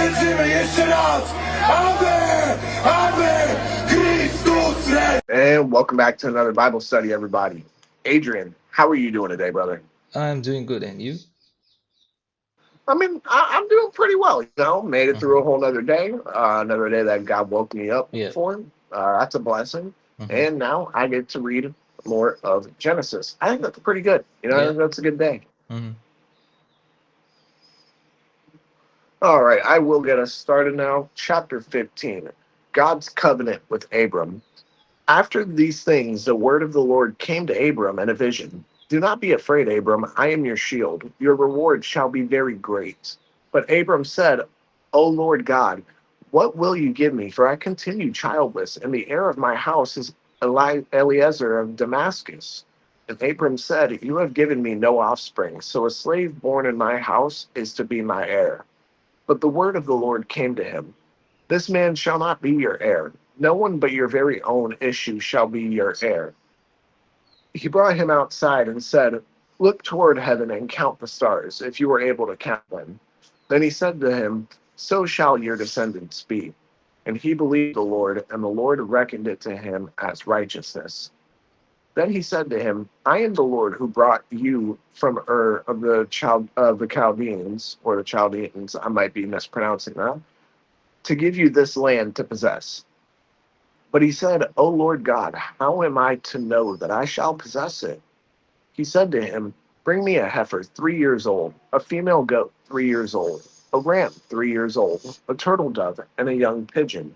Lecimy jeszcze raz, aby Chrystus reign. And welcome back to another Bible study, everybody. Adrian, how are you doing today, brother? I'm doing good, and you? I'm doing pretty well. Made it through Mm-hmm. a whole another day that God woke me up Yeah. for. That's a blessing. Mm-hmm. And now I get to read more of Genesis. I think that's pretty good. I Yeah. think that's a good day. Mm-hmm. All right, I will get us started now. Chapter 15, God's covenant with Abram. After these things, the word of the Lord came to Abram in a vision. Do not be afraid, Abram. I am your shield. Your reward shall be very great. But Abram said, O Lord God, what will you give me? For I continue childless, and the heir of my house is Eliezer of Damascus. And Abram said, You have given me no offspring, so a slave born in my house is to be my heir. But the word of the Lord came to him. This man shall not be your heir. No one but your very own issue shall be your heir. He brought him outside and said, Look toward heaven and count the stars, if you are able to count them. Then he said to him, So shall your descendants be. And he believed the Lord, and the Lord reckoned it to him as righteousness. Then he said to him, I am the Lord who brought you from Ur of the Chaldeans, or the Chaldeans, I might be mispronouncing that, to give you this land to possess. But he said, O Lord God, how am I to know that I shall possess it? He said to him, Bring me a heifer 3 years old, a female goat 3 years old, a ram 3 years old, a turtle dove, and a young pigeon.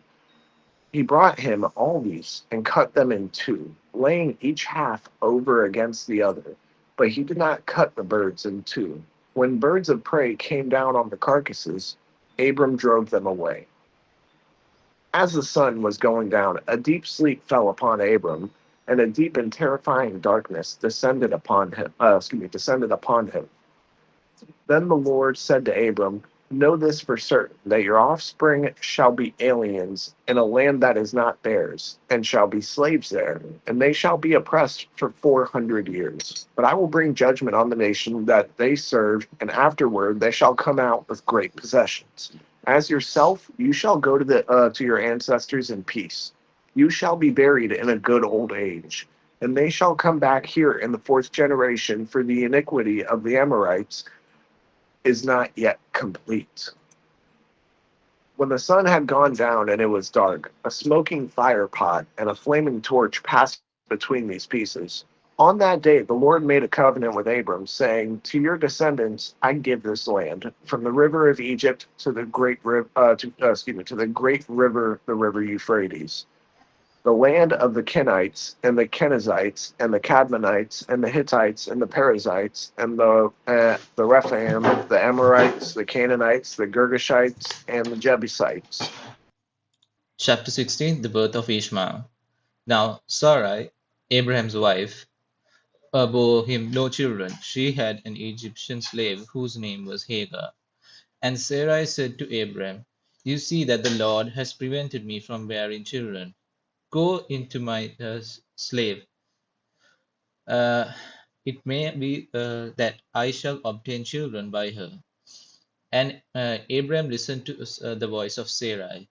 He brought him all these and cut them in two, laying each half over against the other. But he did not cut the birds in two. When birds of prey came down on the carcasses, Abram drove them away. As the sun was going down, a deep sleep fell upon Abram, and a deep and terrifying darkness descended upon him. Descended upon him. Then the Lord said to Abram, Know this for certain, that your offspring shall be aliens in a land that is not theirs, and shall be slaves there, and they shall be oppressed for 400 years. But I will bring judgment on the nation that they serve, and afterward they shall come out with great possessions. As yourself, you shall go to your ancestors in peace. You shall be buried in a good old age, and they shall come back here in the fourth generation, for the iniquity of the Amorites is not yet complete. When the sun had gone down and it was dark, a smoking fire pot and a flaming torch passed between these pieces. On that day, the Lord made a covenant with Abram, saying, To your descendants I give this land, from the river of Egypt to the great river, the river Euphrates, the land of the Kenites and the Kenizzites and the Cadmonites and the Hittites and the Perizzites and the Rephaim, the Amorites, the Canaanites, the Girgashites, and the Jebusites. Chapter 16. The birth of Ishmael. Now, Sarai, Abraham's wife, bore him no children. She had an Egyptian slave whose name was Hagar. And Sarai said to Abram, You see that the Lord has prevented me from bearing children. Go into my slave. Uh, it may be that I shall obtain children by her. And Abram listened to the voice of Sarai.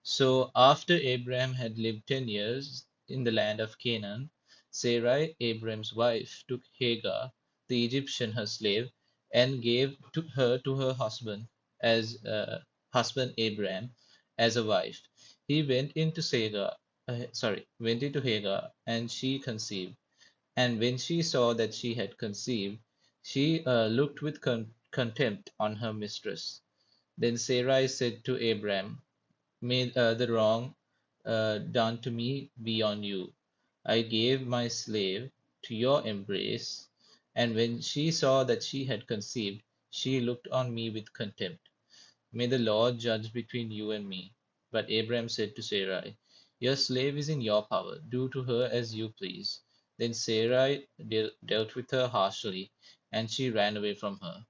So after Abraham had lived 10 years in the land of Canaan, Sarai, Abraham's wife, took Hagar, the Egyptian, her slave, and gave her to her husband as husband Abraham as a wife. He went into Hagar, and she conceived. And when she saw that she had conceived, she looked with contempt on her mistress. Then Sarai said to Abraham, May the wrong done to me be on you. I gave my slave to your embrace, and when she saw that she had conceived, she looked on me with contempt. May the Lord judge between you and me. But Abraham said to Sarai, Your slave is in your power. Do to her as you please. Then Sarai dealt with her harshly, and she ran away from her.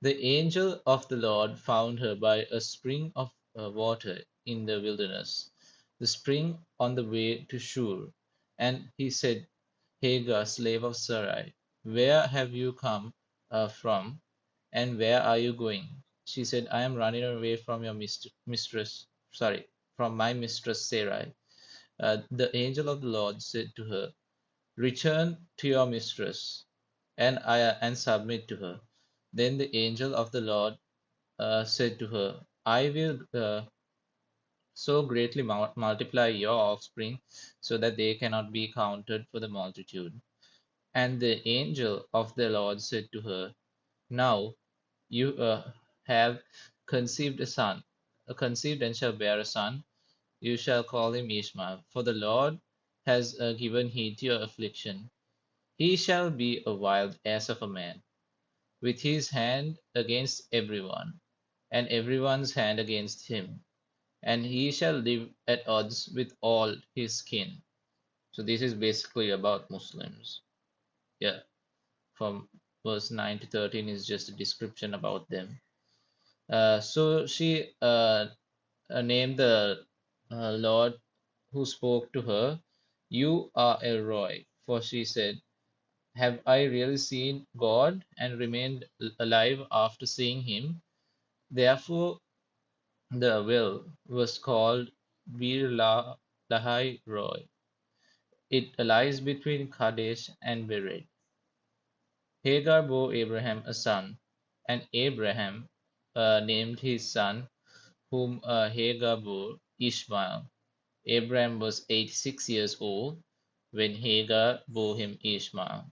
The angel of the Lord found her by a spring of water in the wilderness, the spring on the way to Shur. And he said, Hagar, slave of Sarai, where have you come from, and where are you going? She said, I am running away from your mistress, sorry, from my mistress Sarai. The angel of the Lord said to her, return to your mistress and submit to her. Then the angel of the Lord said to her, I will so greatly multiply your offspring so that they cannot be counted for the multitude. And the angel of the Lord said to her, now you have conceived a son, conceived and shall bear a son. You shall call him Ishmael, for the Lord has given heed to your affliction. He shall be a wild ass of a man, with his hand against everyone, and everyone's hand against him, and he shall live at odds with all his kin. So this is basically about Muslims. Yeah, from verse 9 to 13 is just a description about them. So she named the Lord who spoke to her, you are El Roy, for she said, have I really seen God and remained alive after seeing him? Therefore the well was called Bir Lahai Roy. It lies between Kadesh and Bered. Hagar bore Abraham a son, and Abraham named his son, whom Hagar bore, Ishmael. Abraham was 86 years old when Hagar bore him Ishmael.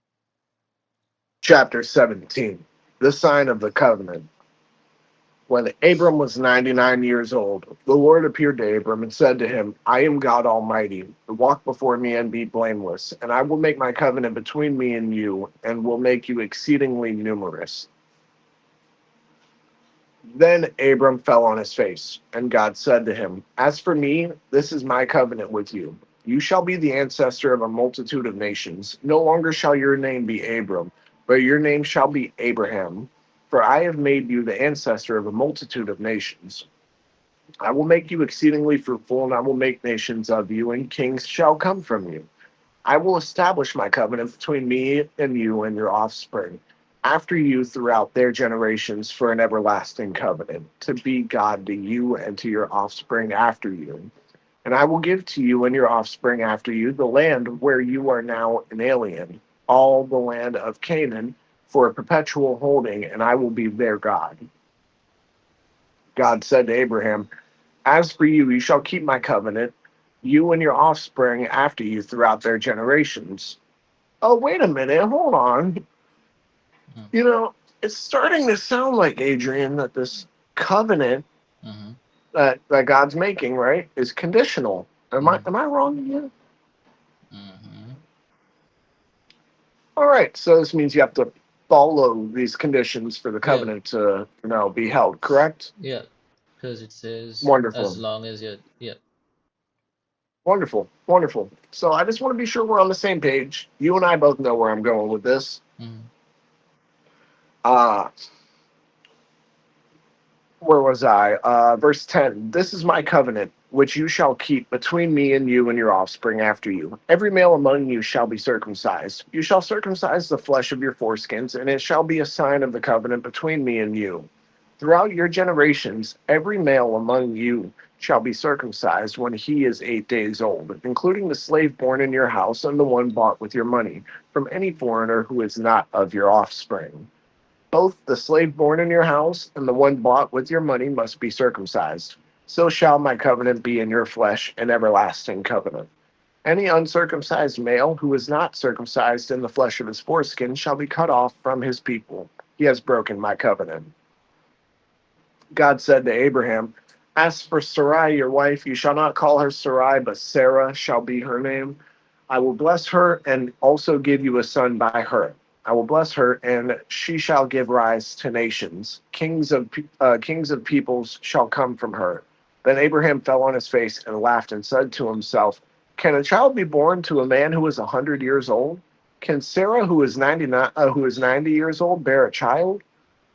Chapter 17. The sign of the covenant. When Abram was 99 years old, the Lord appeared to Abram and said to him, I am God Almighty. Walk before me and be blameless, and I will make my covenant between me and you, and will make you exceedingly numerous. Then Abram fell on his face, and God said to him, as for me, this is my covenant with you. You shall be the ancestor of a multitude of nations. No longer shall your name be Abram, but your name shall be Abraham. For I have made you the ancestor of a multitude of nations. I will make you exceedingly fruitful, and I will make nations of you, and kings shall come from you. I will establish my covenant between me and you and your offspring after you throughout their generations for an everlasting covenant, to be God to you and to your offspring after you. And I will give to you and your offspring after you the land where you are now an alien, all the land of Canaan, for a perpetual holding, and I will be their God. God said to Abraham, as for you, you shall keep my covenant, you and your offspring after you throughout their generations. Oh, wait a minute, hold on. Mm, You know, it's starting to sound like, Adrian, that this covenant mhm, that God's making, right, is conditional. Am I mhm, am I wrong here? mhm. All right, so this means you have to follow these conditions for the Yeah, covenant to, be held, correct? yeah, because it says as Wonderful. long as you're, yeah. Wonderful. Wonderful. So I just want to be sure we're on the same page. You and I both know where I'm going with this. Mhm, Uh where was I? Verse 10. This is my covenant, which you shall keep between me and you and your offspring after you. Every male among you shall be circumcised. You shall circumcise the flesh of your foreskins, and it shall be a sign of the covenant between me and you. Throughout your generations, every male among you shall be circumcised when he is 8 days old, including the slave born in your house and the one bought with your money, from any foreigner who is not of your offspring. Both the slave born in your house and the one bought with your money must be circumcised. So shall my covenant be in your flesh, an everlasting covenant. Any uncircumcised male who is not circumcised in the flesh of his foreskin shall be cut off from his people. He has broken my covenant. God said to Abraham, as for Sarai, your wife, you shall not call her Sarai, but Sarah shall be her name. I will bless her and also give you a son by her. I will bless her, and she shall give rise to nations. Kings of peoples shall come from her. Then Abraham fell on his face and laughed and said to himself, can a child be born to a man who is 100 years old? Can Sarah, who is 90 years old, bear a child?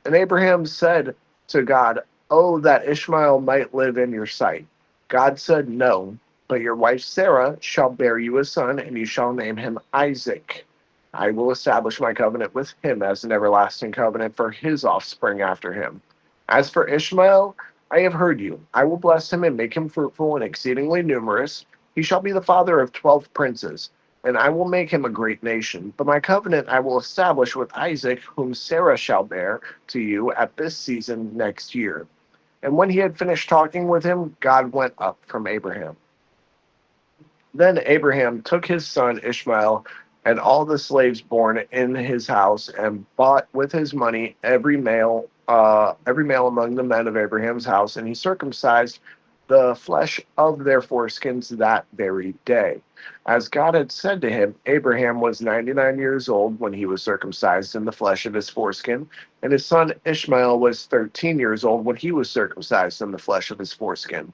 And Abraham said to God, oh, that Ishmael might live in your sight. God said, no, but your wife Sarah shall bear you a son, and you shall name him Isaac. I will establish my covenant with him as an everlasting covenant for his offspring after him. As for Ishmael, I have heard you. I will bless him and make him fruitful and exceedingly numerous. He shall be the father of 12 princes, and I will make him a great nation. But my covenant I will establish with Isaac, whom Sarah shall bear to you at this season next year. And when he had finished talking with him, God went up from Abraham. Then Abraham took his son Ishmael and all the slaves born in his house, and bought with his money every male among the men of Abraham's house, and he circumcised the flesh of their foreskins that very day. As God had said to him, Abraham was 99 years old when he was circumcised in the flesh of his foreskin, and his son Ishmael was 13 years old when he was circumcised in the flesh of his foreskin.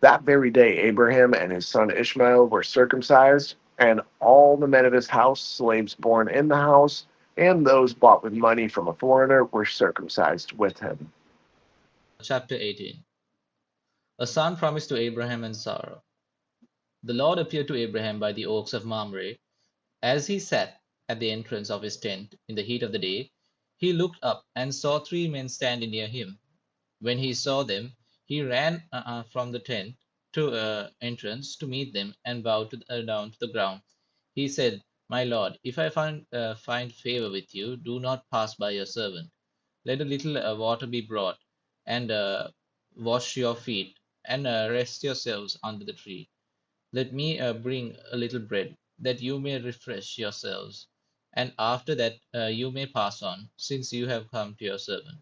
That very day, Abraham and his son Ishmael were circumcised, and all the men of his house, slaves born in the house, and those bought with money from a foreigner, were circumcised with him. Chapter 18. A son promised to Abraham and Sarah. The Lord appeared to Abraham by the oaks of Mamre. As he sat at the entrance of his tent in the heat of the day, he looked up and saw three men standing near him. When he saw them, he ran from the tent to entrance to meet them and bowed down to the ground. He said, "My Lord, if I find favor with you, do not pass by your servant. Let a little water be brought, and wash your feet, and rest yourselves under the tree. Let me bring a little bread, that you may refresh yourselves, and after that you may pass on, since you have come to your servant."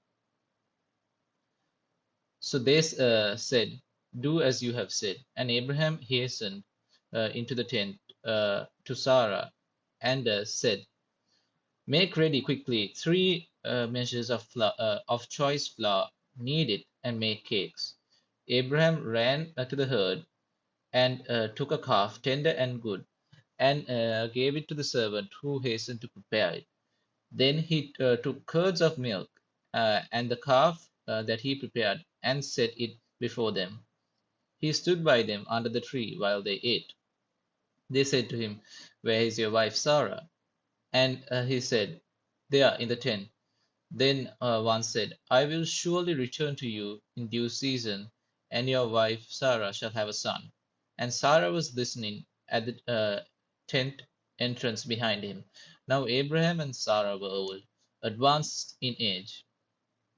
So they said, "Do as you have said." And Abraham hastened into the tent to Sarah and said, "Make ready quickly 3 measures of choice flour, knead it, and make cakes." Abraham ran to the herd and took a calf, tender and good, and gave it to the servant who hastened to prepare it. Then he took curds of milk and the calf that he prepared and set it before them. He stood by them under the tree while they ate. They said to him, "Where is your wife Sarah?" And he said, "They are in the tent." Then one said, "I will surely return to you in due season, and your wife Sarah shall have a son." And Sarah was listening at the tent entrance behind him. Now Abraham and Sarah were old, advanced in age.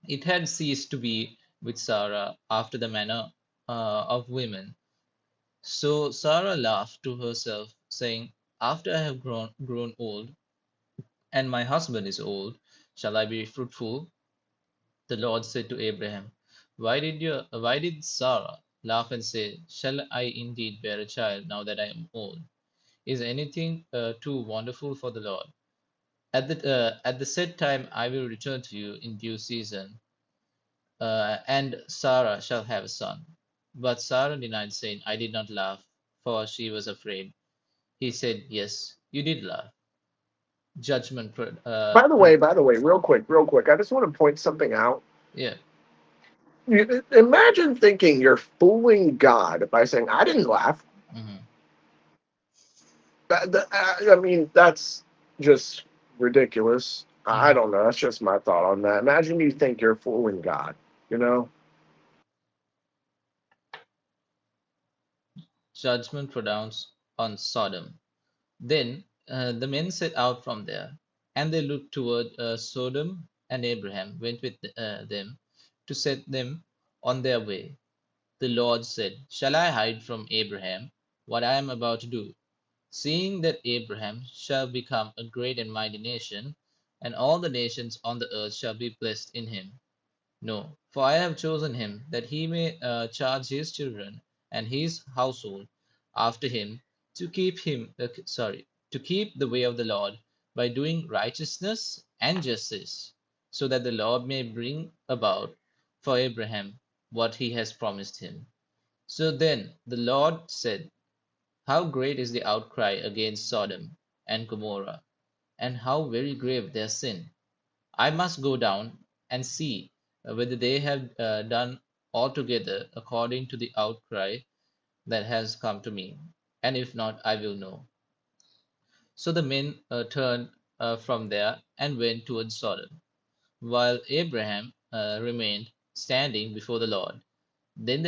It had ceased to be with Sarah after the manner of women. So Sarah laughed to herself, saying, "After I have grown old, and my husband is old, shall I be fruitful?" The Lord said to Abraham, why did Sarah laugh and say, "Shall I indeed bear a child now that I am old?" Is anything too wonderful for the Lord? At the set time I will return to you in due season, and Sarah shall have a son. But Sarah denied, saying, "I did not laugh," for she was afraid. He said, "Yes, you did laugh." Judgment. By the way, real quick, I just want to point something out. Yeah. Imagine thinking you're fooling God by saying, "I didn't laugh." Hmm. I mean, that's just ridiculous. I Hmm. don't know. That's just my thought on that. Imagine you think you're fooling God, you know? Judgment pronounced on Sodom. Then the men set out from there, and they looked toward Sodom, and Abraham went with them to set them on their way. The Lord said, "Shall I hide from Abraham what I am about to do? Seeing that Abraham shall become a great and mighty nation, and all the nations on the earth shall be blessed in him. No, for I have chosen him that he may charge his children and his household after him to keep the way of the Lord by doing righteousness and justice, so that the Lord may bring about for Abraham what he has promised him." So then the Lord said, "How great is the outcry against Sodom and Gomorrah, and how very grave their sin! I must go down and see whether they have done altogether according to the outcry that has come to me, and if not, I will know." So the men turned from there and went towards Sodom, while Abraham remained. standing before the Lord. Then,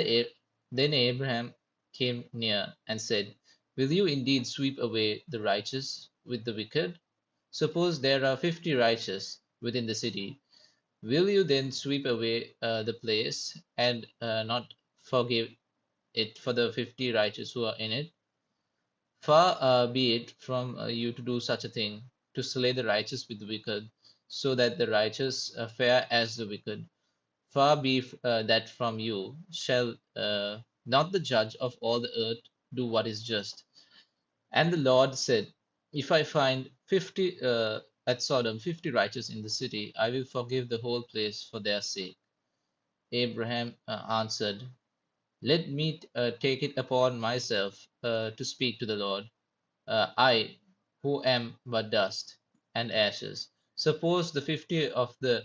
then Abraham came near and said, will you indeed sweep away the righteous with the wicked? Suppose there are 50 righteous within the city. Will you then sweep away the place and not forgive it for the 50 righteous who are in it? Far be it from you to do such a thing, to slay the righteous with the wicked, so that the righteous fare as the wicked. Far be that from you. Shall not the judge of all the earth do what is just? And the Lord said, if I find 50 at Sodom, 50 righteous in the city, I will forgive the whole place for their sake. Abraham answered, let me take it upon myself to speak to the Lord, I who am but dust and ashes. Suppose the 50 of the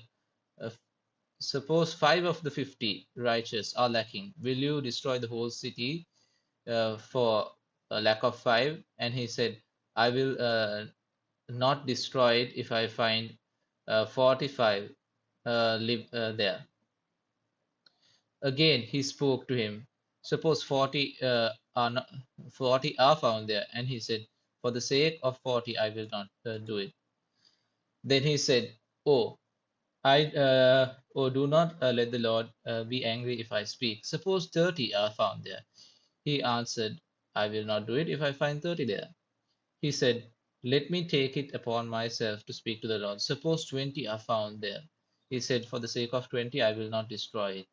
uh, suppose 5 of the 50 righteous are lacking. Will you destroy the whole city for a lack of 5? And he said, I will not destroy it if I find 45 live there. Again he spoke to him, suppose 40 are not, 40 are found there, and he said, for the sake of 40 I will not do it. Then he said, oh, do not let the Lord be angry if I speak. Suppose 30 are found there. He answered, I will not do it if I find 30 there. He said, let me take it upon myself to speak to the Lord. Suppose 20 are found there. He said, for the sake of 20 I will not destroy it.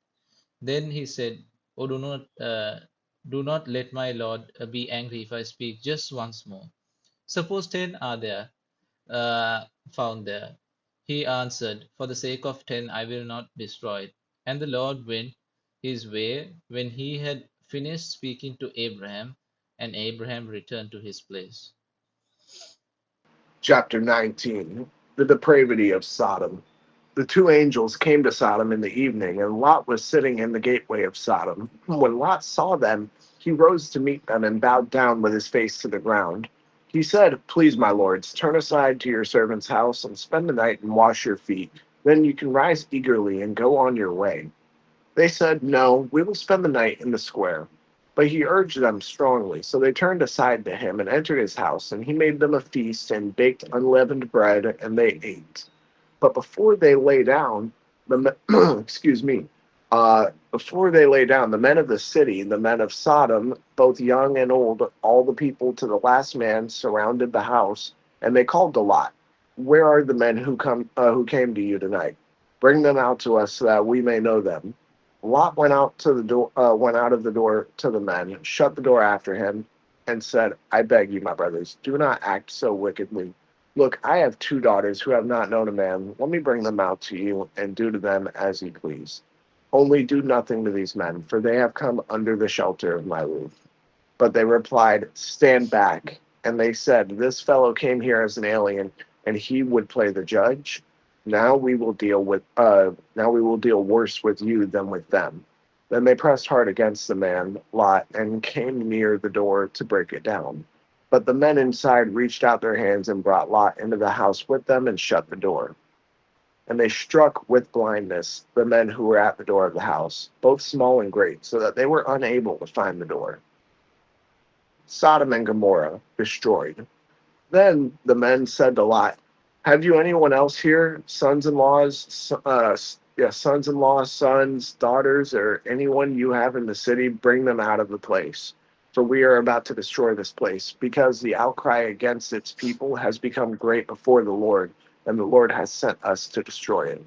Then he said, oh, do not let my Lord be angry if I speak just once more. Suppose 10 are there, found there. He answered, for the sake of 10 I will not destroy it. And the Lord went his way when he had finished speaking to Abraham, and Abraham returned to his place. Chapter 19. The depravity of Sodom. The two angels came to Sodom in the evening, and Lot was sitting in the gateway of Sodom. When Lot saw them, he rose to meet them and bowed down with his face to the ground. He said, please, my lords, turn aside to your servant's house and spend the night and wash your feet. Then you can rise eagerly and go on your way. They said, no, we will spend the night in the square. But he urged them strongly, so they turned aside to him and entered his house, and he made them a feast and baked unleavened bread, and they ate. But before they lay down, excuse me, before they lay down, the men of the city, the men of Sodom, both young and old, all the people to the last man, surrounded the house, and they called to Lot, "Where are the men who came to you tonight? Bring them out to us so that we may know them." Lot went out of the door to the men, shut the door after him, and said, "I beg you, my brothers, do not act so wickedly. Look, I have two daughters who have not known a man. Let me bring them out to you, and do to them as you please. Only do nothing to these men, for they have come under the shelter of my roof." But they replied, "Stand back." And they said, "This fellow came here as an alien, and he would play the judge. Now we will deal worse with you than with them." Then they pressed hard against the man, Lot, and came near the door to break it down. But the men inside reached out their hands and brought Lot into the house with them and shut the door. And they struck with blindness the men who were at the door of the house, both small and great, so that they were unable to find the door. Sodom and Gomorrah destroyed. Then the men said to Lot, "Have you anyone else here, sons-in-laws, sons, daughters, or anyone you have in the city? Bring them out of the place. For we are about to destroy this place, because the outcry against its people has become great before the Lord, and the Lord has sent us to destroy it."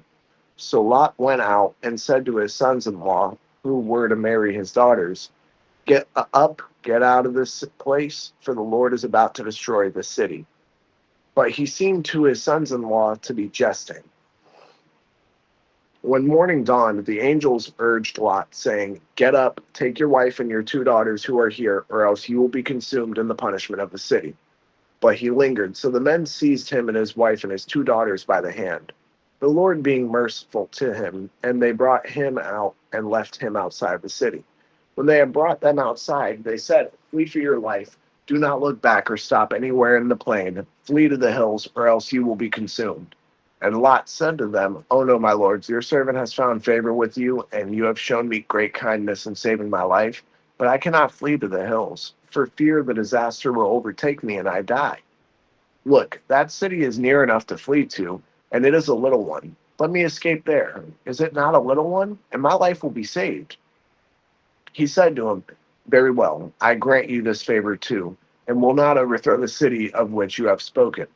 So Lot went out and said to his sons-in-law, who were to marry his daughters, get out of this place, for the Lord is about to destroy the city." But he seemed to his sons-in-law to be jesting. When morning dawned, the angels urged Lot, saying, "Get up, take your wife and your two daughters who are here, or else you will be consumed in the punishment of the city." But he lingered, so the men seized him and his wife and his two daughters by the hand, the Lord being merciful to him, and they brought him out and left him outside the city. When they had brought them outside, they said, "Flee for your life. Do not look back or stop anywhere in the plain. Flee to the hills, or else you will be consumed." And Lot said to them, "Oh no, my lords, your servant has found favor with you, and you have shown me great kindness in saving my life. But I cannot flee to the hills, for fear the disaster will overtake me and I die. Look, that city is near enough to flee to, and it is a little one. Let me escape there. Is it not a little one? And my life will be saved." He said to him, "Very well, I grant you this favor too, and will not overthrow the city of which you have spoken.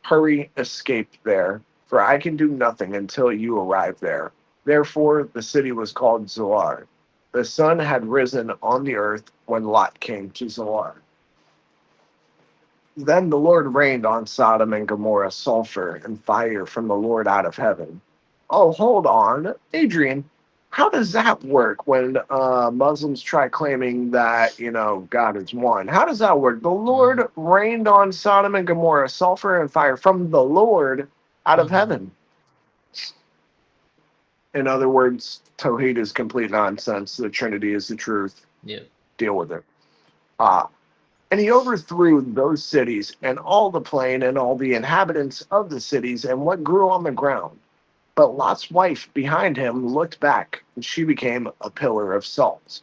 Hurry, escape there, for I can do nothing until you arrive there." Therefore, the city was called Zoar. The sun had risen on the earth when Lot came to Zoar. Then the Lord rained on Sodom and Gomorrah sulfur and fire from the Lord out of heaven. Oh, hold on. Adrian, how does that work when Muslims try claiming that, God is one? How does that work? The Mm, Lord rained on Sodom and Gomorrah sulfur and fire from the Lord out of mm-hmm. heaven. In other words, Tawhid is complete nonsense. The Trinity is the truth. Yeah. Deal with it. Uh, And he overthrew those cities and all the plain and all the inhabitants of the cities and what grew on the ground. But Lot's wife behind him looked back, and she became a pillar of salt.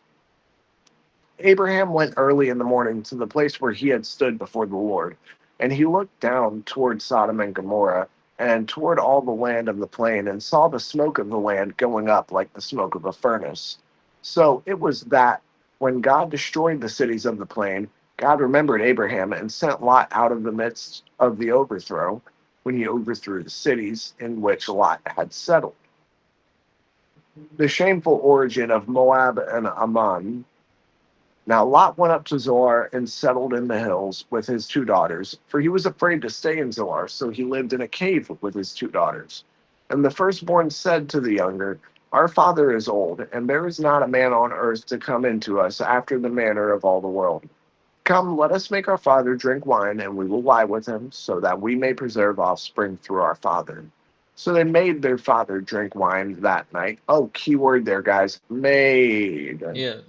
Abraham went early in the morning to the place where he had stood before the Lord, and he looked down toward Sodom and Gomorrah and toward all the land of the plain, and saw the smoke of the land going up like the smoke of a furnace. So it was that when God destroyed the cities of the plain, God remembered Abraham and sent Lot out of the midst of the overthrow, when he overthrew the cities in which Lot had settled. The shameful origin of Moab and Ammon. Now Lot went up to Zoar and settled in the hills with his two daughters, for he was afraid to stay in Zoar, so he lived in a cave with his two daughters. And the firstborn said to the younger, "Our father is old, and there is not a man on earth to come into us after the manner of all the world. Come, let us make our father drink wine, and we will lie with him, so that we may preserve offspring through our father." So they made their father drink wine that night. Oh, keyword there, guys. Made. Yeah.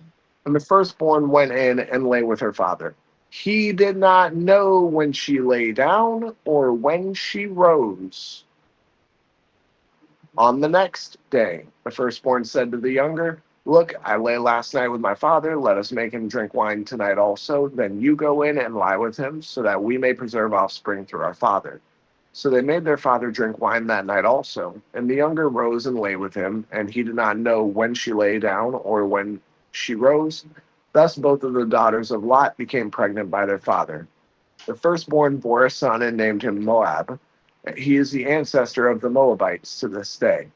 And the firstborn went in and lay with her father. He did not know when she lay down or when she rose. On the next day, the firstborn said to the younger, "Look, I lay last night with my father. Let us make him drink wine tonight also. Then you go in and lie with him, so that we may preserve offspring through our father." So they made their father drink wine that night also. And the younger rose and lay with him, and he did not know when she lay down or when she rose. Thus both of the daughters of Lot became pregnant by their father. The firstborn bore a son and named him Moab. He is the ancestor of the Moabites to this day.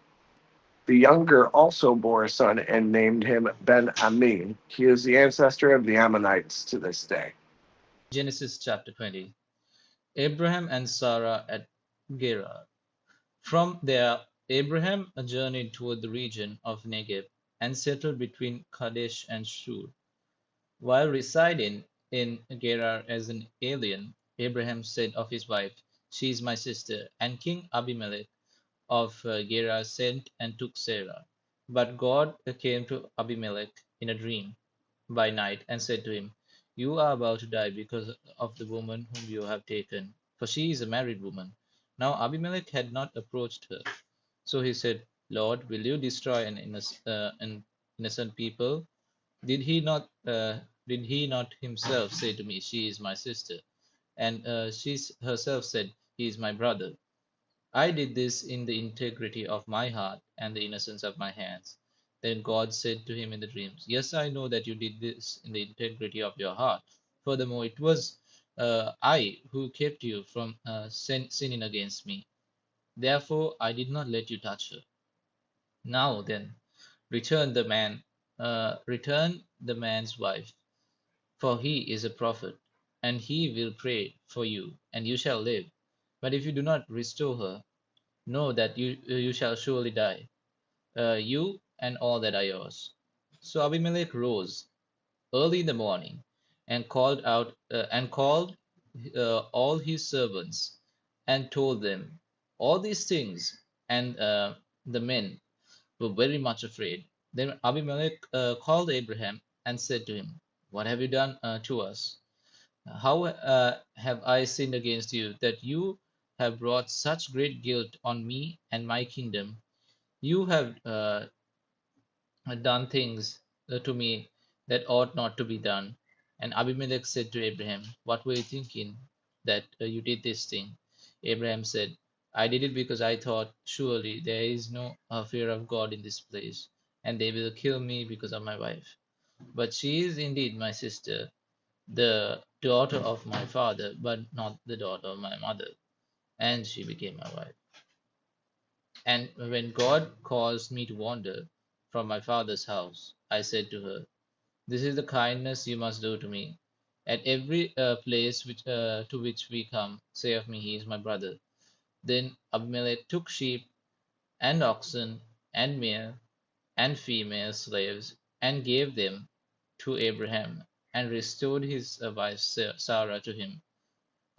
The younger also bore a son and named him Ben Ami. He is the ancestor of the Ammonites to this day. Genesis chapter 20. Abraham and Sarah at Gerar. From there, Abraham journeyed toward the region of Negev and settled between Kadesh and Shur. While residing in Gerar as an alien, Abraham said of his wife, "She is my sister," and King Abimelech of Gerar sent and took Sarah. But God came to Abimelech in a dream by night and said to him, "You are about to die because of the woman whom you have taken, for she is a married woman." Now Abimelech had not approached her. So he said, "Lord, will you destroy an innocent people? Did he not himself say to me, 'She is my sister'? And she herself said, 'He is my brother.' I did this in the integrity of my heart and the innocence of my hands." Then God said to him in the dreams, "Yes, I know that you did this in the integrity of your heart. Furthermore, it was I who kept you from sinning against me. Therefore, I did not let you touch her. Now then, return the man, return the man's wife, for he is a prophet, and he will pray for you, and you shall live. But if you do not restore her, know that you shall surely die, you and all that are yours." So Abimelech rose early in the morning and called all his servants and told them all these things, and the men were very much afraid. Then Abimelech called Abraham and said to him, "What have you done to us? How have I sinned against you that you have brought such great guilt on me and my kingdom. You have done things to me that ought not to be done. And Abimelech said to Abraham, what were you thinking that you did this thing? Abraham said, I did it because I thought, surely there is no fear of God in this place, and they will kill me because of my wife. But she is indeed my sister, the daughter of my father, but not the daughter of my mother. And she became my wife. And when God caused me to wander from my father's house, I said to her, this is the kindness you must do to me. At every place to which we come, say of me, he is my brother. Then Abimelech took sheep and oxen and male and female slaves and gave them to Abraham and restored his wife Sarah to him.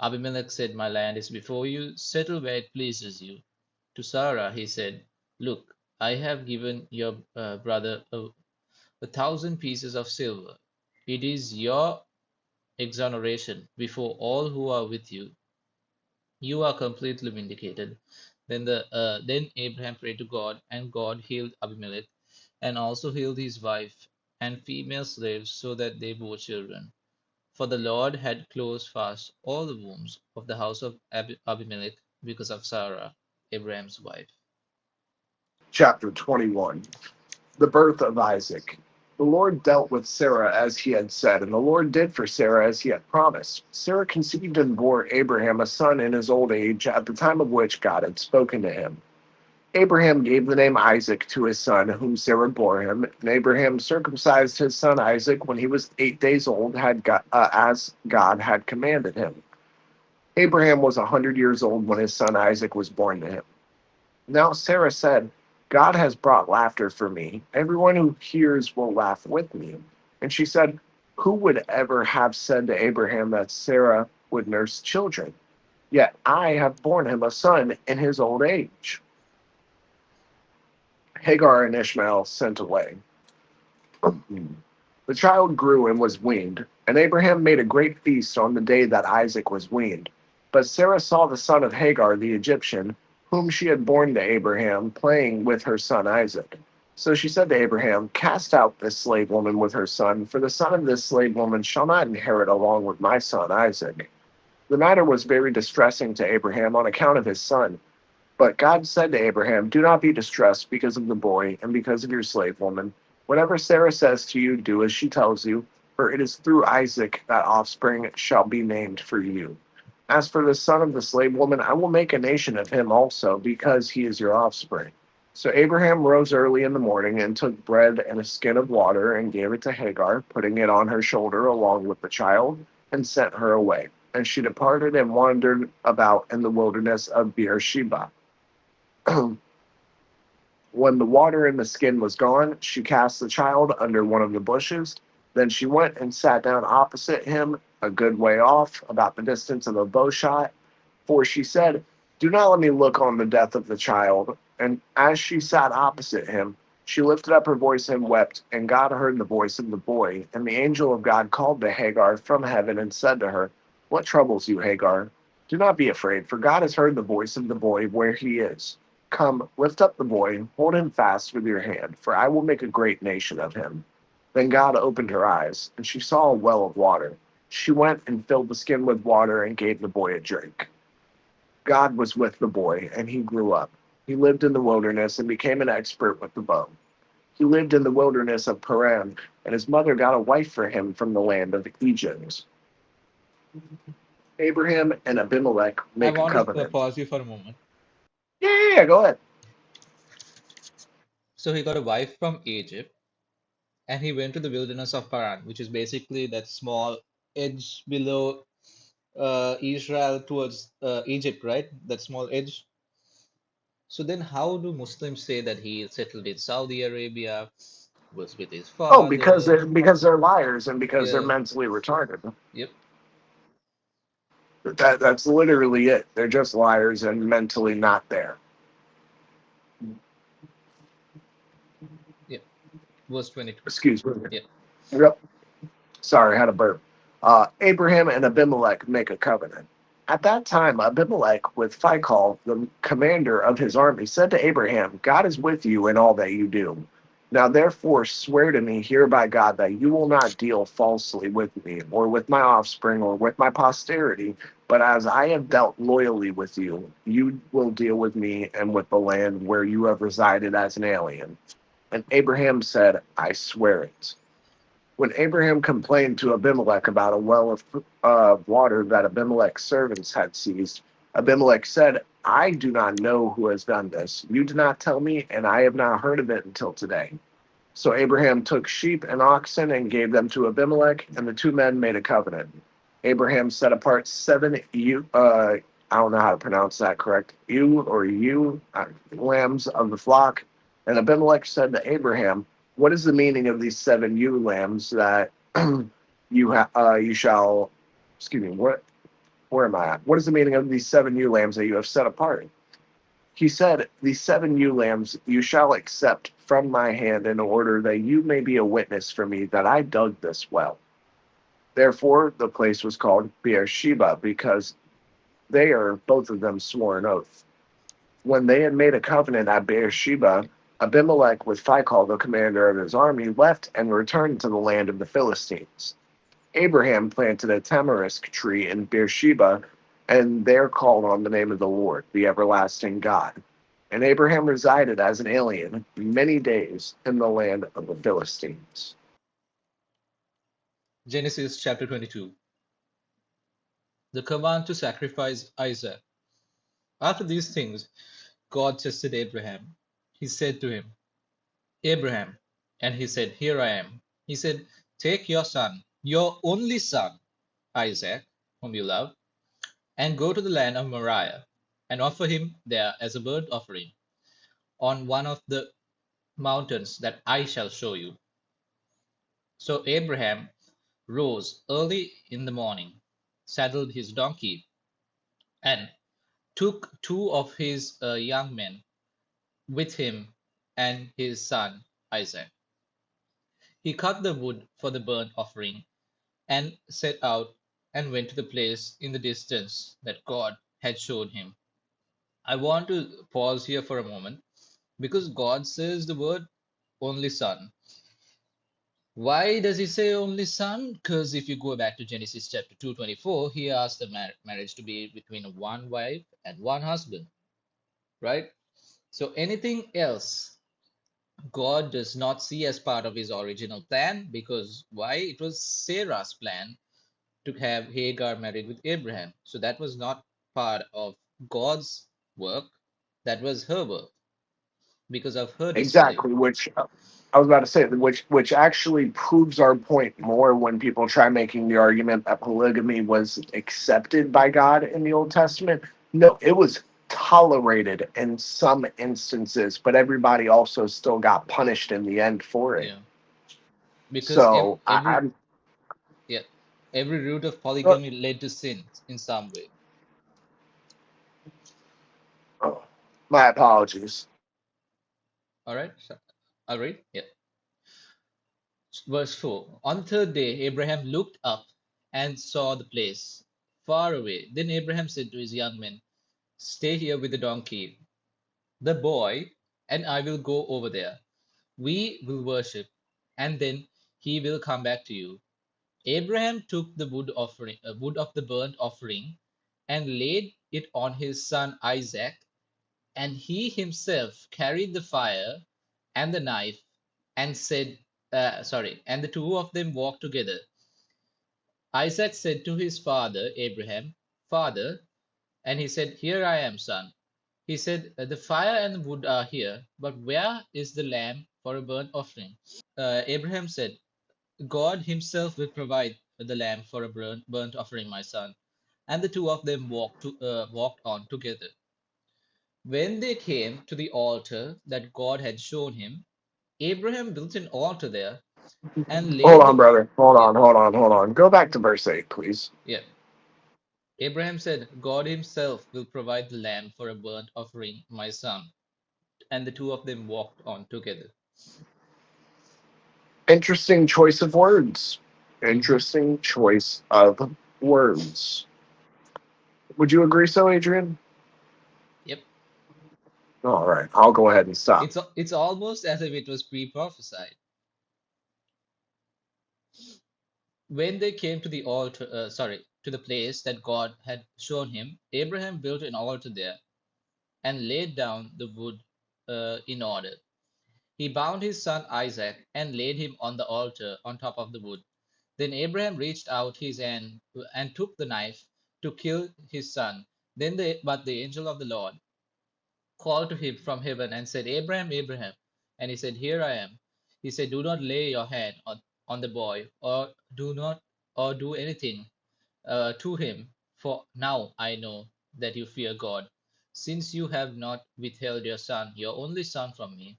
Abimelech said, my land is before you, settle where it pleases you. To Sarah he said, look, I have given your brother 1,000 pieces of silver. It is your exoneration before all who are with you. You are completely vindicated. Then Abraham prayed to God, and God healed Abimelech, and also healed his wife and female slaves, so that they bore children. For the Lord had closed fast all the wombs of the house of Abimelech because of Sarah, Abraham's wife. Chapter 21. The birth of Isaac. The Lord dealt with Sarah as he had said, and the Lord did for Sarah as he had promised. Sarah conceived and bore Abraham a son in his old age, at the time of which God had spoken to him. Abraham gave the name Isaac to his son, whom Sarah bore him, and Abraham circumcised his son Isaac when he was 8 days old, as God had commanded him. Abraham was 100 years old when his son Isaac was born to him. Now Sarah said, God has brought laughter for me. Everyone who hears will laugh with me. And she said, who would ever have said to Abraham that Sarah would nurse children? Yet I have borne him a son in his old age. Hagar and Ishmael sent away. The child grew and was weaned, and Abraham made a great feast on the day that Isaac was weaned. But Sarah saw the son of Hagar the Egyptian, whom she had borne to Abraham, playing with her son Isaac. So she said to Abraham, cast out this slave woman with her son, for the son of this slave woman shall not inherit along with my son Isaac. The matter was very distressing to Abraham on account of his son. But God said to Abraham, do not be distressed because of the boy and because of your slave woman. Whatever Sarah says to you, do as she tells you, for it is through Isaac that offspring shall be named for you. As for the son of the slave woman, I will make a nation of him also, because he is your offspring. So Abraham rose early in the morning and took bread and a skin of water and gave it to Hagar, putting it on her shoulder along with the child, and sent her away. And she departed and wandered about in the wilderness of Beersheba. When the water in the skin was gone, she cast the child under one of the bushes. Then she went and sat down opposite him, a good way off, about the distance of a bow shot. For she said, do not let me look on the death of the child. And as she sat opposite him, she lifted up her voice and wept, and God heard the voice of the boy. And the angel of God called to Hagar from heaven and said to her, what troubles you, Hagar? Do not be afraid, for God has heard the voice of the boy where he is. Come, lift up the boy, hold him fast with your hand, for I will make a great nation of him. Then God opened her eyes, and she saw a well of water. She went and filled the skin with water and gave the boy a drink. God was with the boy, and he grew up. He lived in the wilderness and became an expert with the bow. He lived in the wilderness of Paran, and his mother got a wife for him from the land of Egypt. Abraham and Abimelech I make a want to covenant. pause you for a moment. Yeah, go ahead. So he got a wife from Egypt, and he went to the wilderness of Paran, which is basically that small edge below Israel towards Egypt, right? That small edge. So then, how do Muslims say that he settled in Saudi Arabia, was with his Oh, because father? they're liars and because they're Yeah, mentally retarded. yep, That's literally it. They're just liars and mentally not there. yep. Verse 22. Excuse me. Yep. Yep. Sorry, I had a burp. Abraham and Abimelech make a covenant. At that time, Abimelech, with Phicol, the commander of his army, said to Abraham, God is with you in all that you do. Now therefore swear to me here by God that you will not deal falsely with me, or with my offspring, or with my posterity, but as I have dealt loyally with you, you will deal with me and with the land where you have resided as an alien. And Abraham said, I swear it. When Abraham complained to Abimelech about a well of water that Abimelech's servants had seized, Abimelech said, I do not know who has done this. You did not tell me, and I have not heard of it until today. So Abraham took sheep and oxen and gave them to Abimelech, and the two men made a covenant. Abraham set apart I don't know how to pronounce that correct, lambs of the flock. And Abimelech said to Abraham, what is the meaning of these seven ewe lambs that you shall, excuse me, where am I at? What is the meaning of these seven ewe lambs that you have set apart? He said, these seven ewe lambs you shall accept from my hand in order that you may be a witness for me that I dug this well. Therefore, the place was called Beersheba, because they are both of them swore an oath. When they had made a covenant at Beersheba, Abimelech, with Phicol, the commander of his army, left and returned to the land of the Philistines. Abraham planted a tamarisk tree in Beersheba, and there called on the name of the Lord, the everlasting God. And Abraham resided as an alien many days in the land of the Philistines. Genesis chapter 22. The command to sacrifice Isaac. After these things, God tested Abraham. He said to him, Abraham. And he said, Here I am. He said, Take your son, your only son, Isaac, whom you love, and go to the land of Moriah, and offer him there as a burnt offering on one of the mountains that I shall show you. So Abraham rose early in the morning, saddled his donkey, and took two of his young men with him and his son Isaac. He cut the wood for the burnt offering and set out and went to the place in the distance that God had showed him. I want to pause here for a moment because God says the word only son. Why does he say only son? Because if you go back to Genesis chapter 2:24, he asked the marriage to be between one wife and one husband, right? So anything else God does not see as part of his original plan, because why? It was Sarah's plan to have Hagar married with Abraham. So that was not part of God's work. That was her work because of her disbelief. Exactly, which I was about to say, which actually proves our point more when people try making the argument that polygamy was accepted by God in the Old Testament. No, it was tolerated in some instances, but everybody also still got punished in the end for it. Yeah, because So every yeah every root of uh, polygamy led to sin in some way. oh, my apologies. All right, so I'll read. Yeah, verse 4. On the third day, Abraham looked up and saw the place far away. Then Abraham said to his young men, Stay here with the donkey, the boy, and I will go over there. We will worship, and then he will come back to you. Abraham took the wood of the burnt offering, and laid it on his son Isaac, and he himself carried the fire and the knife, and and the two of them walked together. Isaac said to his father Abraham, Father, and he said, Here I am, son. He said, The fire and the wood are here, but where is the lamb for a burnt offering? Abraham said, God himself will provide the lamb for a burnt offering, my son. And the two of them walked on together. When they came to the altar that God had shown him, Abraham built an altar there and Hold laid on, the brother. yeah, Hold on. Go back to verse 8, please. yeah. Abraham said, God himself will provide the lamb for a burnt offering, my son. And the two of them walked on together. Interesting choice of words. Hmm. Interesting choice of words. Would you agree so, Adrian? Yep. All right, I'll go ahead and stop. It's almost as if it was pre-prophesied. When they came to the to the place that God had shown him, Abraham built an altar there and laid down the wood in order. He bound his son Isaac and laid him on the altar on top of the wood. Then Abraham reached out his hand and took the knife to kill his son. But the angel of the Lord called to him from heaven and said, Abraham, Abraham. And he said, Here I am. He said, Do not lay your hand on the boy, or do anything to him, for now I know that you fear God, since you have not withheld your son, your only son, from me.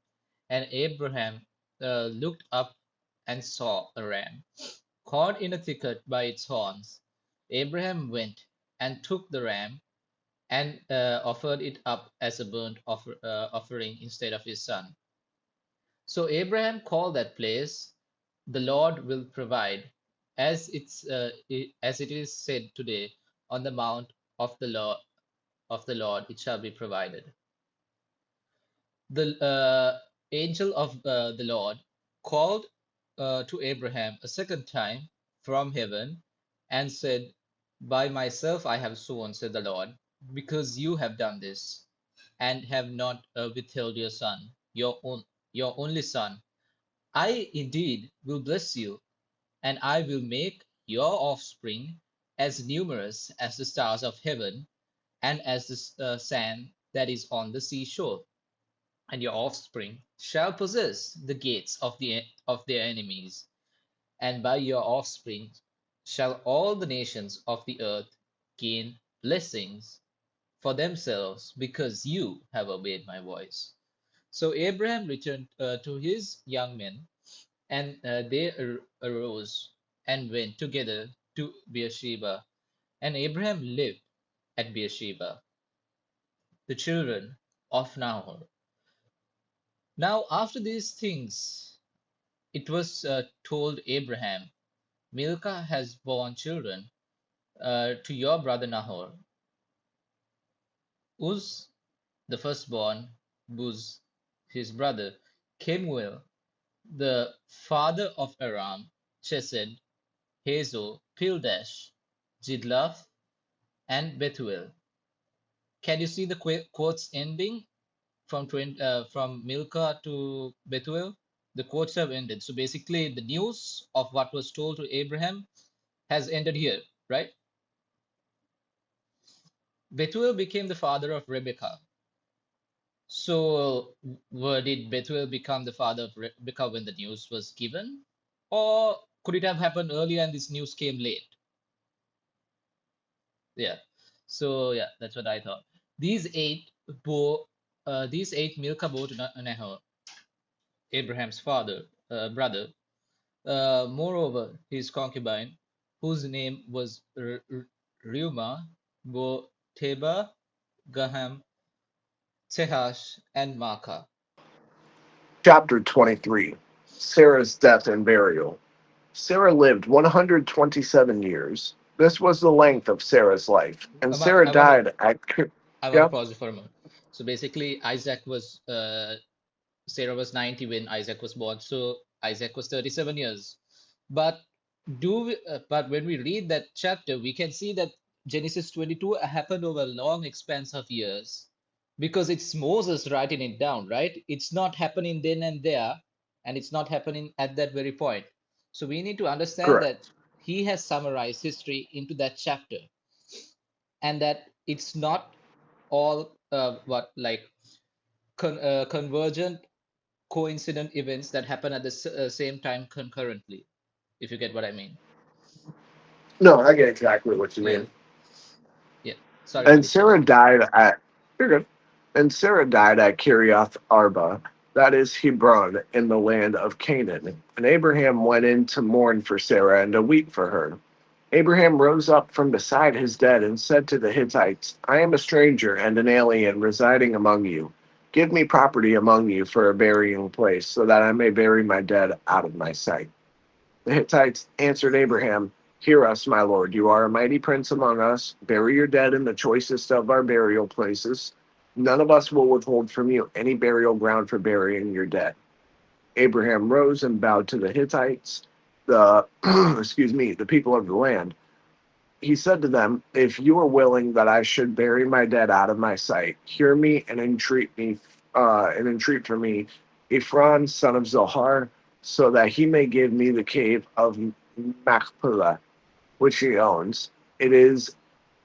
And Abraham looked up and saw a ram caught in a thicket by its horns. Abraham went and took the ram and offered it up as a offering instead of his son. So Abraham called that place, "The Lord will provide," as it is said today, "On the mount of the Lord it shall be provided." The angel of the Lord called to Abraham a second time from heaven and said, "By myself I have sworn," said the Lord, "because you have done this and have not withheld your son, your only son. I indeed will bless you, and I will make your offspring as numerous as the stars of heaven and as the sand that is on the seashore. And your offspring shall possess the gates of their enemies, and by your offspring shall all the nations of the earth gain blessings for themselves, because you have obeyed my voice." So Abraham returned to his young men, and they arose and went together to Beersheba. And Abraham lived at Beersheba. The children of Nahor. Now, after these things, it was told Abraham, Milcah has borne children to your brother Nahor. Uz, the firstborn, Buz, his brother, Kemuel, the father of Aram, Chesed, Hazo, Pildash, Jidlaph, and Bethuel. Can you see the quotes ending from Milcah to Bethuel? The quotes have ended. So basically, the news of what was told to Abraham has ended here, right? Bethuel became the father of Rebekah. So, did Bethuel become the father of Rebekah when the news was given? Or could it have happened earlier and this news came late? Yeah. So, yeah, that's what I thought. These eight these eight Milcah bore to Nahor, Abraham's brother. Moreover, his concubine, whose name was Reumah, bore Teba, Gaham, Tehash, and Maacah. Chapter 23. Sarah's death and burial. Sarah lived 127 years. This was the length of Sarah's life. And I, Sarah I want to died at. I want to Yeah, pause it for a moment. So basically, Sarah was 90 when Isaac was born. So Isaac was 37 years. But but when we read that chapter, we can see that Genesis 22 happened over a long expanse of years, because it's Moses writing it down, right? It's not happening then and there, and it's not happening at that very point. So we need to understand correct. that he has summarized history into that chapter, and that it's not all what like convergent coincident events that happen at the same time concurrently, if you get what I mean. No, I get exactly what you Yeah, mean. yeah. Sorry for And disturbing. Sarah died at. You're good. And Sarah died at Kiriath Arba, that is Hebron, in the land of Canaan. And Abraham went in to mourn for Sarah and to weep for her. Abraham rose up from beside his dead and said to the Hittites, I am a stranger and an alien residing among you. Give me property among you for a burying place, so that I may bury my dead out of my sight. The Hittites answered Abraham, Hear us, my lord. You are a mighty prince among us. Bury your dead in the choicest of our burial places. None of us will withhold from you any burial ground for burying your dead. Abraham rose and bowed to the Hittites, the excuse me, the people of the land. He said to them, "If you are willing that I should bury my dead out of my sight, hear me, and entreat for me Ephron, son of Zohar, so that he may give me the cave of Machpelah, which he owns. It is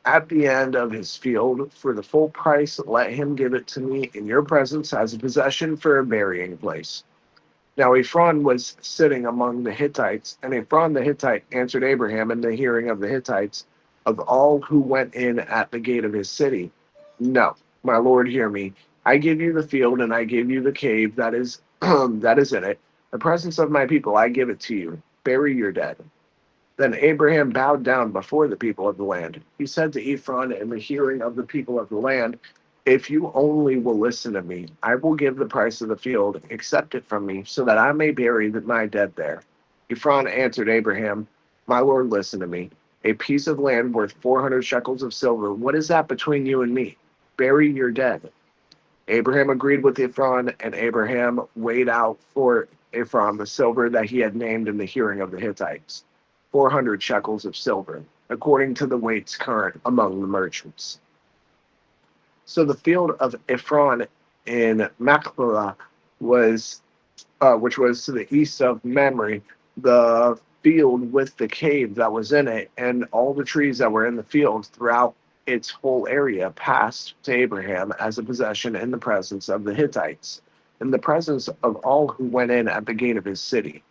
at the end of his field. For the full price, let him give it to me in your presence as a possession for a burying place." Now Ephron was sitting among the Hittites, and Ephron the Hittite answered Abraham in the hearing of the Hittites, of all who went in at the gate of his city, "No, my lord, hear me. I give you the field, and I give you the cave that is that is in it. The presence of my people, I give it to you. Bury your dead." Then Abraham bowed down before the people of the land. He said to Ephron in the hearing of the people of the land, "If you only will listen to me, I will give the price of the field, accept it from me, so that I may bury my dead there." Ephron answered Abraham, "My lord, listen to me. A piece of land worth 400 shekels of silver, what is that between you and me? Bury your dead." Abraham agreed with Ephron, and Abraham weighed out for Ephron the silver that he had named in the hearing of the Hittites, 400 shekels of silver, according to the weights current among the merchants. So the field of Ephron in Machpelah was, which was to the east of Mamre, the field with the cave that was in it, and all the trees that were in the field throughout its whole area passed to Abraham as a possession in the presence of the Hittites, in the presence of all who went in at the gate of his city.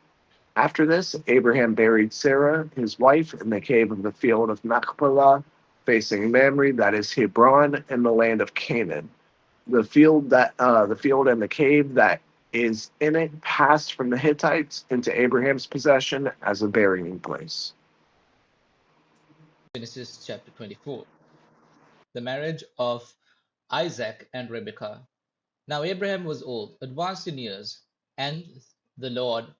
After this, Abraham buried Sarah, his wife, in the cave of the field of Machpelah, facing Mamre, that is Hebron, in the land of Canaan. The field and the cave that is in it passed from the Hittites into Abraham's possession as a burying place. Genesis chapter 24. The marriage of Isaac and Rebekah. Now Abraham was old, advanced in years, and the Lord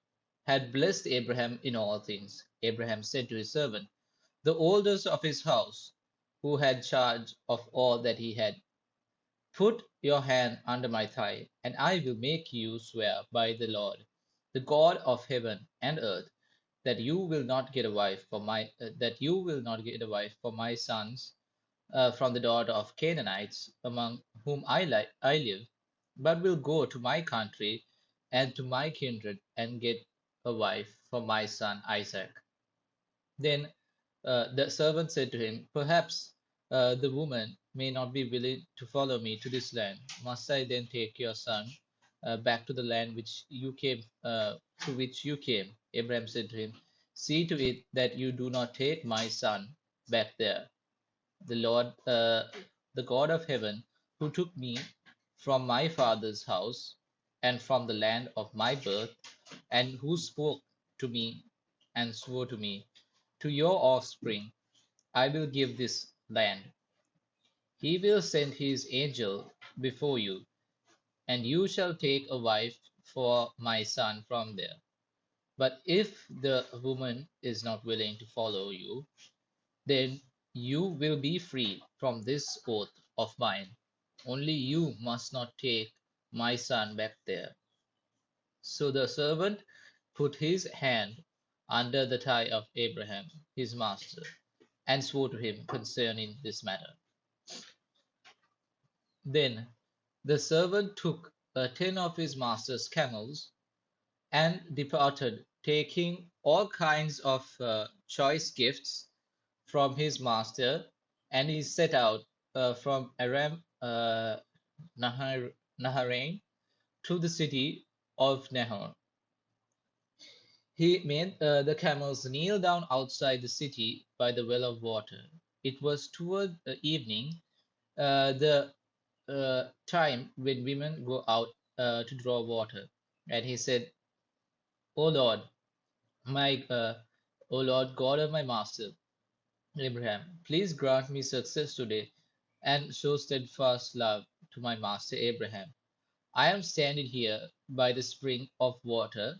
had blessed Abraham in all things. Abraham said to his servant, the oldest of his house, who had charge of all that he had, "Put your hand under my thigh, and I will make you swear by the Lord, the God of heaven and earth, that you will not get a wife for my sons from the daughter of Canaanites among whom I live, but will go to my country and to my kindred and get a wife for my son Isaac." Then the servant said to him, "Perhaps the woman may not be willing to follow me to this land. Must I then take your son back to the land to which you came?" Abraham said to him, "See to it that you do not take my son back there. The Lord, the God of heaven, who took me from my father's house and from the land of my birth, and who spoke to me and swore to me, 'To your offspring I will give this land.' He will send his angel before you, and you shall take a wife for my son from there. But if the woman is not willing to follow you, then you will be free from this oath of mine. Only you must not take my son back there." So the servant put his hand under the thigh of Abraham, his master, and swore to him concerning this matter. Then the servant took 10 of his master's camels and departed, taking all kinds of choice gifts from his master, and he set out from Aram Naharaim to the city of Nahor. He made the camels kneel down outside the city by the well of water. It was toward evening, the time when women go out to draw water. And he said, "O Lord, my O Lord, God of my master Abraham, please grant me success today and show steadfast love to my master Abraham. I am standing here by the spring of water,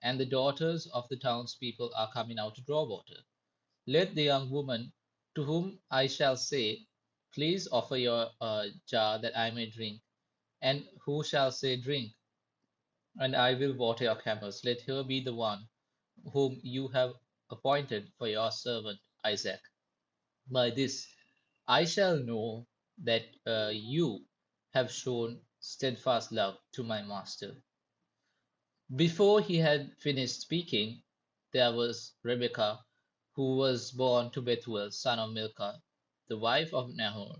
and the daughters of the townspeople are coming out to draw water. let the young woman to whom I shall say, please offer your jar that I may drink, and who shall say, drink, and I will water your camels. Let her be the one whom you have appointed for your servant Isaac. By this I shall know that you have shown steadfast love to my master. Before he had finished speaking, there was Rebekah, who was born to Bethuel, son of Milcah, the wife of Nahor,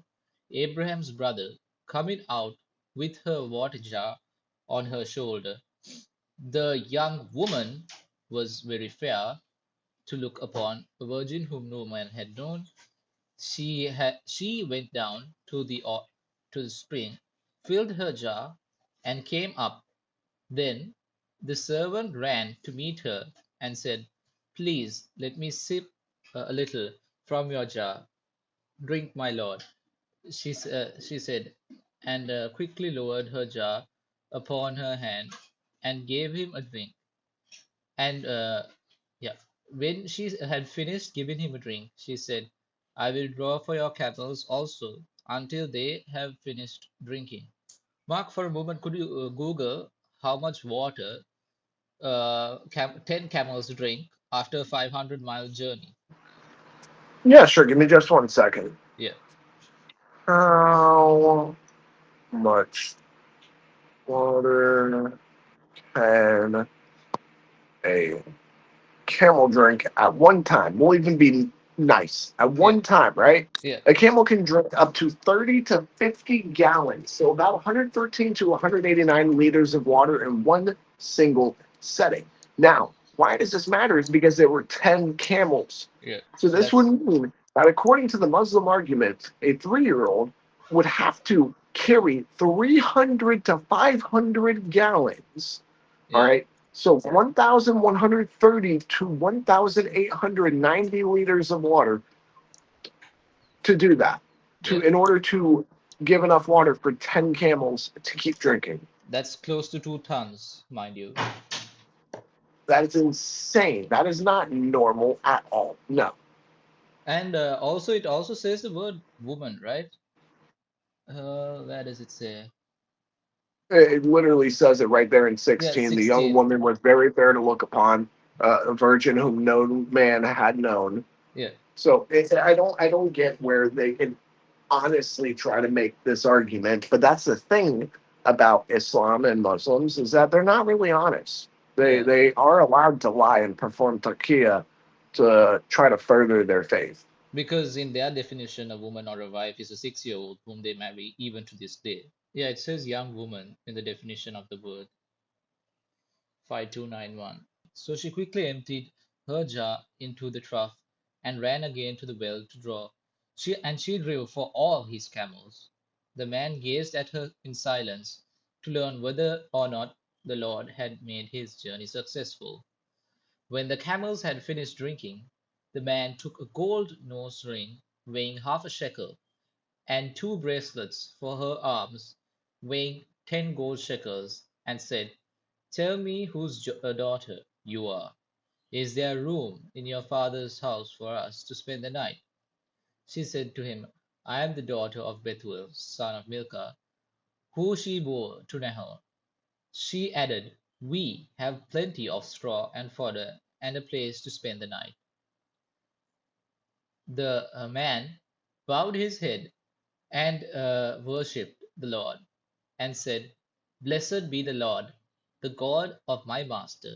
Abraham's brother, coming out with her water jar on her shoulder. The young woman was very fair to look upon, a virgin whom no man had known. She went down to the spring, filled her jar, and came up. Then the servant ran to meet her and said, please let me sip a little from your jar. Drink, my lord, she said, and quickly lowered her jar upon her hand and gave him a drink. And yeah, when she had finished giving him a drink, she said, I will draw for your camels also until they have finished drinking. Mark, for a moment, could you Google how much water 10 camels drink after a 500-mile journey? Yeah, sure. Give me just 1 second. Yeah, How much water can a camel drink at one time? We'll even be nice. At yeah, one time, right? yeah, A camel can drink up to 30 to 50 gallons, so about 113 to 189 liters of water in one single setting. Now, why does this matter? Is because there were 10 camels. yeah. So So this would that's, mean that according to the Muslim argument, a 3-year-old would have to carry 300 to 500 gallons. All yeah, right. So 1,130 to 1,890 liters of water to do that, to yeah. in order to give enough water for 10 camels to keep drinking. That's close to 2 tons, mind you. That is insane. That is not normal at all. No. And also, it also says the word woman, right? Where does it say? It literally says it right there in Yeah, 16. The young 16. woman was very fair to look upon, a virgin whom no man had known. Yeah, So I don't get where they can honestly try to make this argument, but that's the thing about Islam and Muslims is that they're not really honest. They yeah. they are allowed to lie and perform taqiyya to try to further their faith. Because in their definition, a woman or a wife is a 6-year-old whom they marry even to this day. Yeah, it says young woman in the definition of the word 5291. So she quickly emptied her jar into the trough and ran again to the well to draw. She drew for all his camels. The man gazed at her in silence to learn whether or not the Lord had made his journey successful. When the camels had finished drinking, the man took a gold nose ring weighing half a shekel and 2 bracelets for her arms weighing 10 gold shekels, and said, tell me whose daughter you are. Is there room in your father's house for us to spend the night? She said to him, I am the daughter of Bethuel, son of Milcah, who she bore to Nahor. She added, we have plenty of straw and fodder and a place to spend the night. The man bowed his head and worshipped the Lord, and said, blessed be the Lord, the God of my master,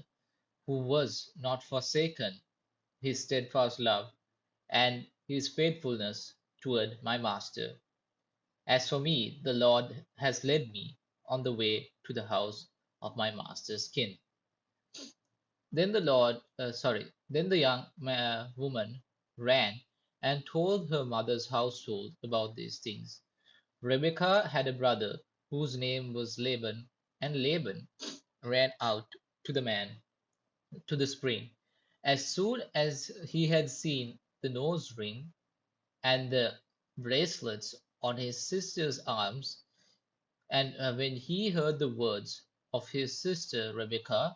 who was not forsaken his steadfast love and his faithfulness toward my master. As for me, the Lord has led me on the way to the house of my master's kin. Then the young woman ran and told her mother's household about these things. Rebekah had a brother whose name was Laban, and Laban ran out to the man to the spring. As soon as he had seen the nose ring and the bracelets on his sister's arms, and when he heard the words of his sister Rebekah,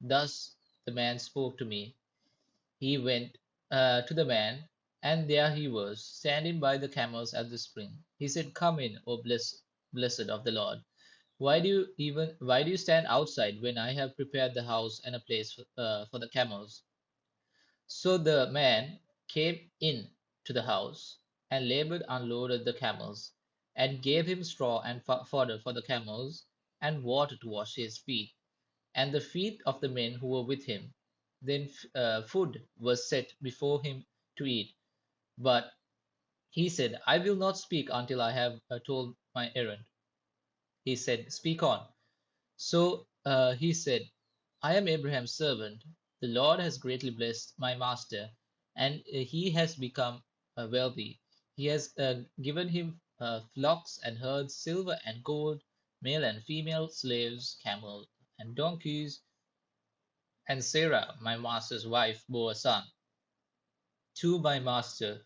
thus the man spoke to me, he went to the man, and there he was, standing by the camels at the spring. He said, "Come in, blessed of the Lord. Why do you stand outside when I have prepared the house and a place for the camels?" So the man came in to the house, and Laban unloaded the camels, and gave him straw and fodder for the camels, and water to wash his feet, and the feet of the men who were with him. Then food was set before him to eat. But he said, "I will not speak until I have told my errand." He said, "Speak on." So he said, "I am Abraham's servant. The Lord has greatly blessed my master, and he has become wealthy. He has given him flocks and herds, silver and gold, male and female slaves, camels and donkeys. And Sarah, my master's wife, bore a son to my master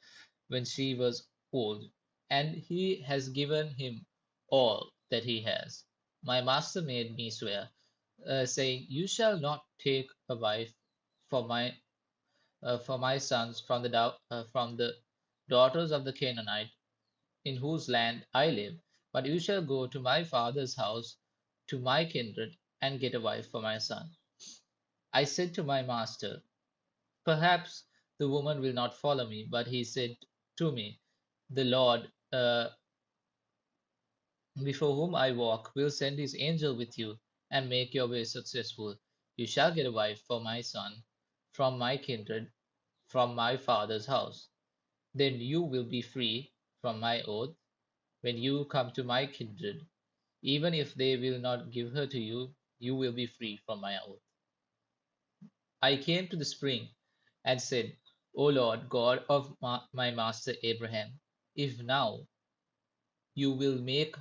when she was old, and he has given him all that he has. My master made me swear, saying, 'You shall not take a wife for my sons from the daughters of the Canaanite in whose land I live, but you shall go to my father's house, to my kindred, and get a wife for my son.' I said to my master, 'Perhaps the woman will not follow me.' But he said to me, 'The Lord, before whom I walk, will send his angel with you and make your way successful. You shall get a wife for my son from my kindred, from my father's house. Then you will be free from my oath when you come to my kindred. Even if they will not give her to you, you will be free from my oath.' I came to the spring and said, 'O Lord God of my master Abraham, if now you will make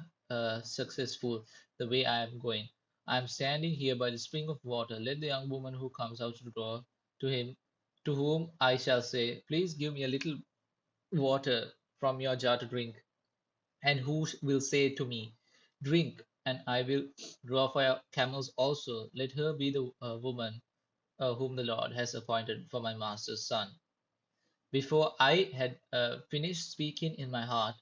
successful the way I am going, I am standing here by the spring of water. Let the young woman who comes out to draw to him, to whom I shall say, Please give me a little water from your jar to drink, and who will say to me, Drink, and I will draw for your camels also. Let her be the woman whom the Lord has appointed for my master's son.' Before I had finished speaking in my heart,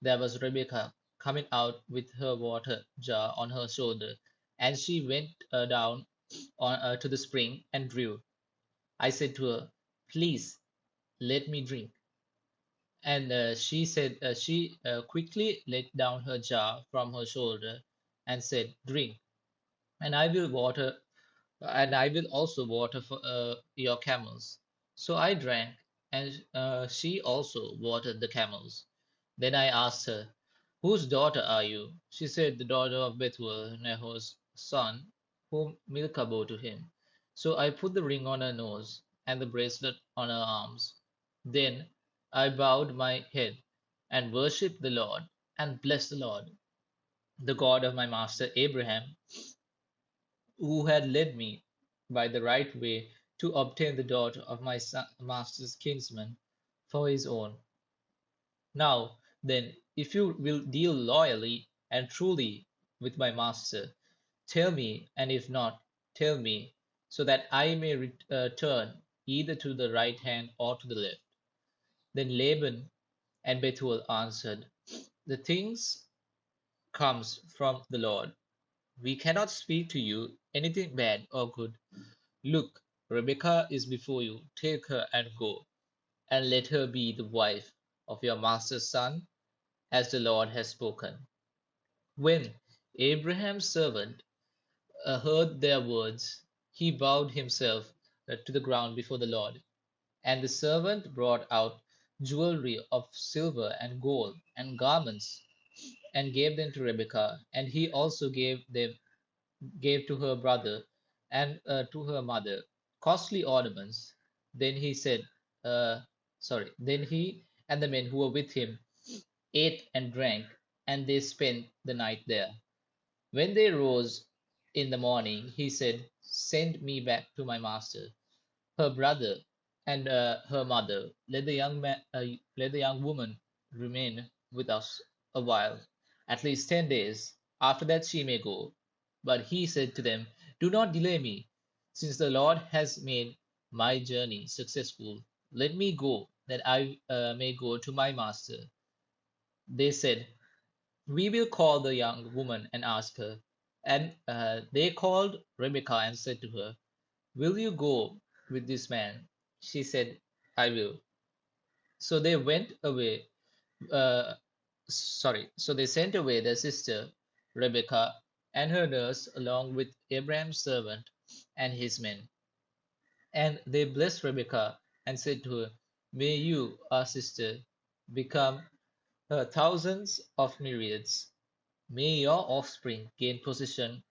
there was Rebekah coming out with her water jar on her shoulder, and she went down to the spring and drew. I said to her, 'Please let me drink.' And she quickly let down her jar from her shoulder and said, 'Drink, and I will water and I will also water for your camels.' So I drank, and she also watered the camels. Then I asked her, 'Whose daughter are you?' She said, 'The daughter of Bethuel, Nahor's son, whom Milcah bore to him.' So I put the ring on her nose and the bracelet on her arms. Then I bowed my head and worshipped the Lord and blessed the Lord, the God of my master Abraham, who had led me by the right way to obtain the daughter of my master's kinsman for his own. Now, then, if you will deal loyally and truly with my master, tell me, and if not, tell me, so that I may turn either to the right hand or to the left." Then Laban and Bethuel answered, "The things comes from the Lord. We cannot speak to you anything bad or good. Look, Rebekah is before you. Take her and go, and let her be the wife of your master's son, as the Lord has spoken." When Abraham's servant heard their words, he bowed himself to the ground before the Lord. And the servant brought out jewelry of silver and gold and garments and gave them to Rebekah, and he also gave to her brother and to her mother costly ornaments. Then he said, then he and the men who were with him ate and drank, and they spent the night there. When they rose in the morning, he said, "Send me back to my master, her brother, and her mother. Let the young woman remain with us a while, at least 10 days. After that she may go." But he said to them, "Do not delay me, since the Lord has made my journey successful. Let me go, that I may go to my master. They said, we will call the young woman and ask her. And they called Rebekah and said to her, will you go with this man? She said, I will. So they went away. So they sent away their sister Rebekah and her nurse along with Abraham's servant and his men. And they blessed Rebekah and said to her, may you, our sister, become thousands of myriads. May your offspring gain possession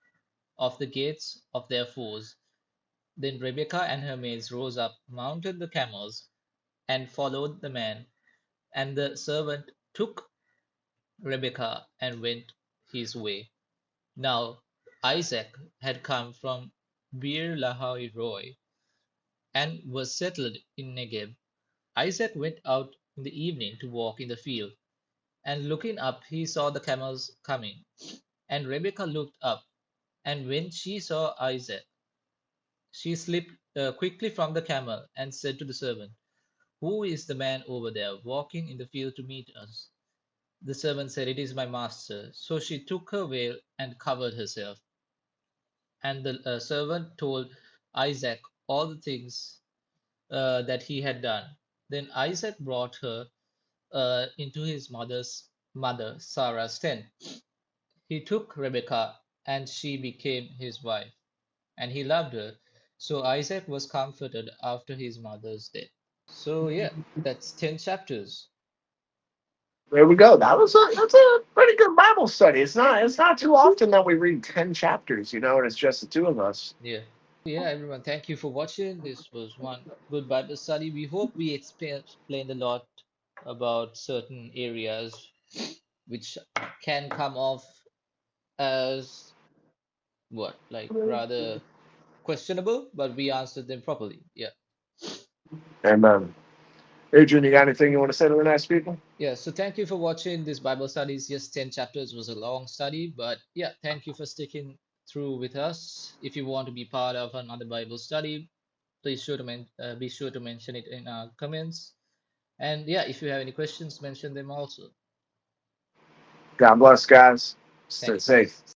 of the gates of their foes. Then Rebekah and her maids rose up, mounted the camels, and followed the man. And the servant took Rebekah and went his way. Now Isaac had come from Beer Lahai Roi and was settled in Negeb. Isaac went out in the evening to walk in the field, and looking up he saw the camels coming. And Rebekah looked up, and when she saw Isaac, she slipped quickly from the camel and said to the servant, who is the man over there walking in the field to meet us? The servant said, it is my master. So she took her veil and covered herself. And the servant told Isaac all the things that he had done. Then Isaac brought her into his mother Sarah's tent. He took Rebekah, and she became his wife, and he loved her. So Isaac was comforted after his mother's death. So yeah, that's 10 chapters. There we go. That's a pretty good Bible study. It's not too often that we read 10 chapters, and it's just the two of us. Yeah. Yeah, everyone, thank you for watching. This was one good Bible study. We hope we explained a lot about certain areas which can come off as what, like rather questionable, but we answered them properly. Yeah. And Adrian, you got anything you want to say to the nice people? Yeah, so thank you for watching this Bible studies. Yes, 10 chapters was a long study, but yeah, thank you for sticking through with us. If you want to be part of another Bible study, please be sure to mention it in our comments. And yeah, if you have any questions, mention them also. God bless, guys. Stay Thank you. safe.